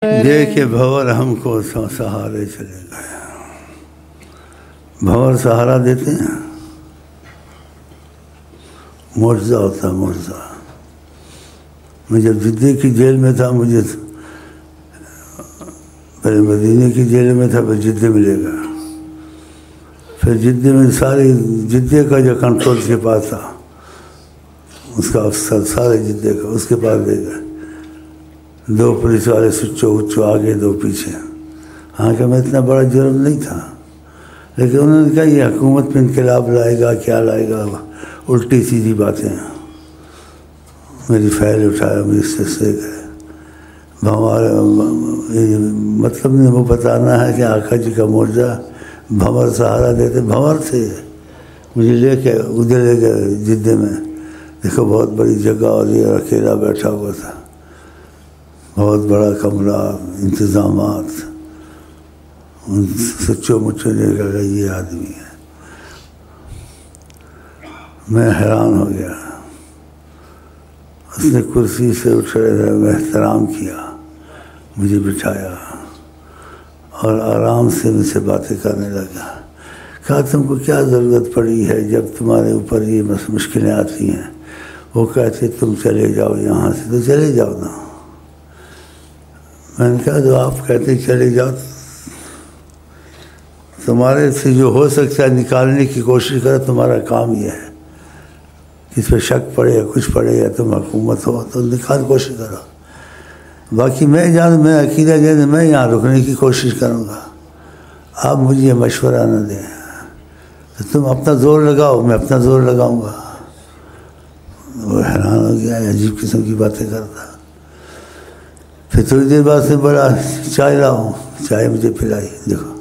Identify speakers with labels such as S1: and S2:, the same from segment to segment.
S1: دے کے بھور ہم کو سہارے چلے گئے. بھور سہارا دیتے ہیں، معجزہ ہوتا ہے معجزہ. میں جب جدے کی جیل میں تھا، مجھے پہلے مدینے کی جیل میں تھا، پھر جدے ملے گا. پھر جدے میں سارے جدے کا جو کنٹرول کے پاس تھا، اس کا افسر سارے جدے کا اس کے پاس لے گئے. 2 پولیس والے سچو آگے 2 پیچھے. ہاں کہ میں اتنا بڑا جرم نہیں تھا، لیکن انہوں نے کہا یہ حکومت میں انقلاب لائے گا، کیا لائے گا، الٹی سیدھی باتیں. میری فائل اٹھایا، مجھ سے گئے. ہمارے مطلب نہیں وہ بتانا ہے کہ آقا جی کا معجزہ بھنور سہارا دیتے. بھنور تھے، مجھے لے کے ادھر لے گئے جدے میں. دیکھو بہت بڑی جگہ، اور یہ اکیلا بیٹھا ہوا تھا، بہت بڑا کمرہ، انتظامات. ان سچو مچو نے کہا یہ آدمی ہے. میں حیران ہو گیا. اس نے کرسی سے اٹھ رہے، میں احترام کیا، مجھے بٹھایا اور آرام سے مجھ سے باتیں کرنے لگا. کہا تم کو کیا ضرورت پڑی ہے جب تمہارے اوپر یہ مشکلیں آتی ہیں؟ وہ کہتے تم چلے جاؤ یہاں سے، تو چلے جاؤ نا. میں نے کہا تو آپ کہتے چلے جاؤ، تمہارے سے جو ہو سکتا ہے نکالنے کی کوشش کرو. تمہارا کام یہ ہے، کس پہ شک پڑے یا کچھ پڑے یا تم حکومت ہو تو نکال کوشش کرو. باقی میں عقیدہ جانے میں یہاں رکنے کی کوشش کروں گا. آپ مجھے یہ مشورہ نہ دیں. تو تم اپنا زور لگاؤ، میں اپنا زور لگاؤں گا. وہ حیران ہو گیا، عجیب قسم کی باتیں کرتا. پھر تھوڑی دیر بعد سے بڑا چائے لاؤ، چائے مجھے پلائی. دیکھو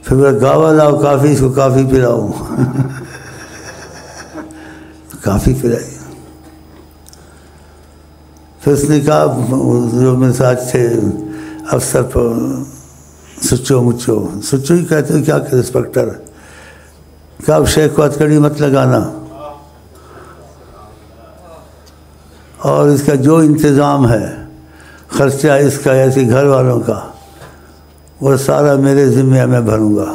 S1: پھر بڑا گاوا لاؤ، کافی، اس کو کافی پلاؤ. کافی پلائی. پھر اس نے کہا جو میرے ساتھ تھے افسر پر، سچو مچو، سچو ہی کہتے ہو کیا کہ انسپکٹر، کہا اب شیخ کو ہتھکڑی مت لگانا، اور اس کا جو انتظام ہے، خرچہ اس کا ایسے گھر والوں کا، وہ سارا میرے ذمہ میں بھروں گا.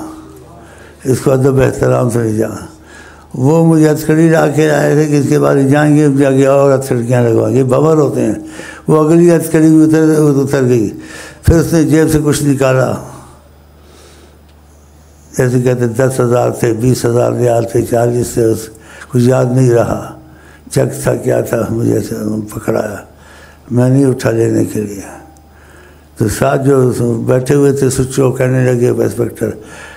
S1: اس کو ادب احترام سے لے جا. وہ مجھے ہتھکڑی لا کے آئے تھے کہ اس کے بعد جائیں گے جا کے اور ہتھکڑیاں لگوا گے. بھنور ہوتے ہیں. وہ اگلی ہتھکڑی میں اتر گئی. پھر اس نے جیب سے کچھ نکالا، جیسے کہتے 10,000 تھے، 20,000 ریال تھے، 40 تھے، کچھ یاد نہیں رہا. چیک تھا کیا تھا، مجھے پکڑایا. میں نہیں اٹھا لینے کے لیے. تو ساتھ جو بیٹھے ہوئے تھے سچو کہنے لگے انسپکٹر،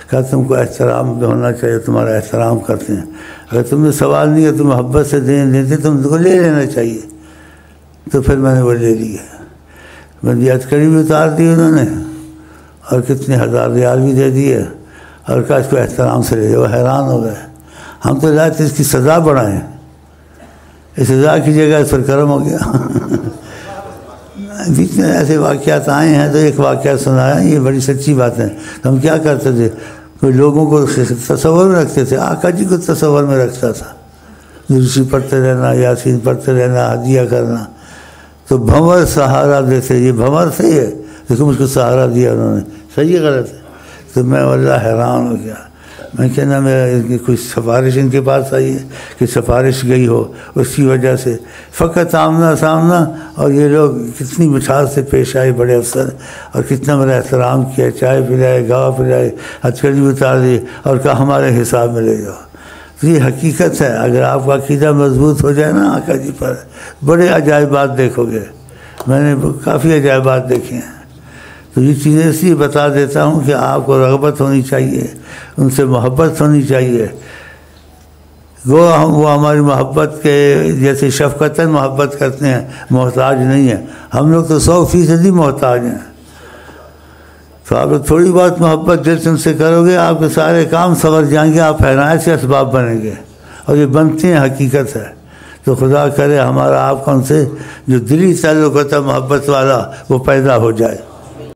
S1: کہا تم کو احترام بھی ہونا چاہیے، تمہارا احترام کرتے ہیں. اگر تم نے سوال نہیں ہے، تم محبت سے دیتے تم کو لے لینا چاہیے. تو پھر میں نے وہ لے لی. میں نے ہتھکڑی بھی اتار دی انہوں نے، اور کتنے 1000 ریال بھی دے دیے، اور کہا اس کو احترام سے لے جائے. وہ حیران ہو گئے. ہم تو چاہتے اس کی سزا بڑھائیں، اس سزا کی جگہ اس پر کرم ہو گیا. بیچ میں ایسے واقعات آئے ہیں. تو ایک واقعہ سنایا، یہ بڑی سچی بات ہے. ہم کیا کرتے تھے، کوئی لوگوں کو تصور میں رکھتے تھے، آقا جی کو تصور میں رکھتا تھا. درسی پڑھتے رہنا، یاسین پڑھتے رہنا، ہدیہ کرنا. تو بھنور سہارا دیتے. یہ بھنور سے ہے، دیکھو مجھ کو سہارا دیا انہوں نے. صحیح ہے غلط ہے؟ تو میں واللہ حیران ہو گیا. میں کہنا میرا کچھ سفارش ان کے پاس آئی ہے کہ سفارش گئی ہو، اس کی وجہ سے فقط آمنا سامنا. اور یہ لوگ کتنی مٹھاس سے پیش آئے بڑے افسر، اور کتنا میرا احترام کیا، چائے پلائے، گاوا پلائے، ہتھکڑی اتار دی، اور کہا ہمارے حساب میں لے جاؤ. تو یہ حقیقت ہے. اگر آپ کا عقیدہ مضبوط ہو جائے نا آقا جی پر، بڑے عجائبات دیکھو گے. میں نے کافی عجائبات دیکھے ہیں. تو یہ چیزیں اس لیے بتا دیتا ہوں کہ آپ کو رغبت ہونی چاہیے، ان سے محبت ہونی چاہیے. وہ ہماری محبت کے جیسے شفقتاً محبت کرتے ہیں، محتاج نہیں ہیں. ہم لوگ تو 100% محتاج ہیں. تو آپ تھوڑی بات محبت دل سے ان سے کرو گے، آپ کے سارے کام سنور جائیں گے، آپ حیران سے اسباب بنیں گے. اور یہ بنتے ہیں، حقیقت ہے. تو خدا کرے ہمارا آپ کا ان سے جو دلی تعلق ہوتا ہے محبت والا، وہ پیدا ہو جائے.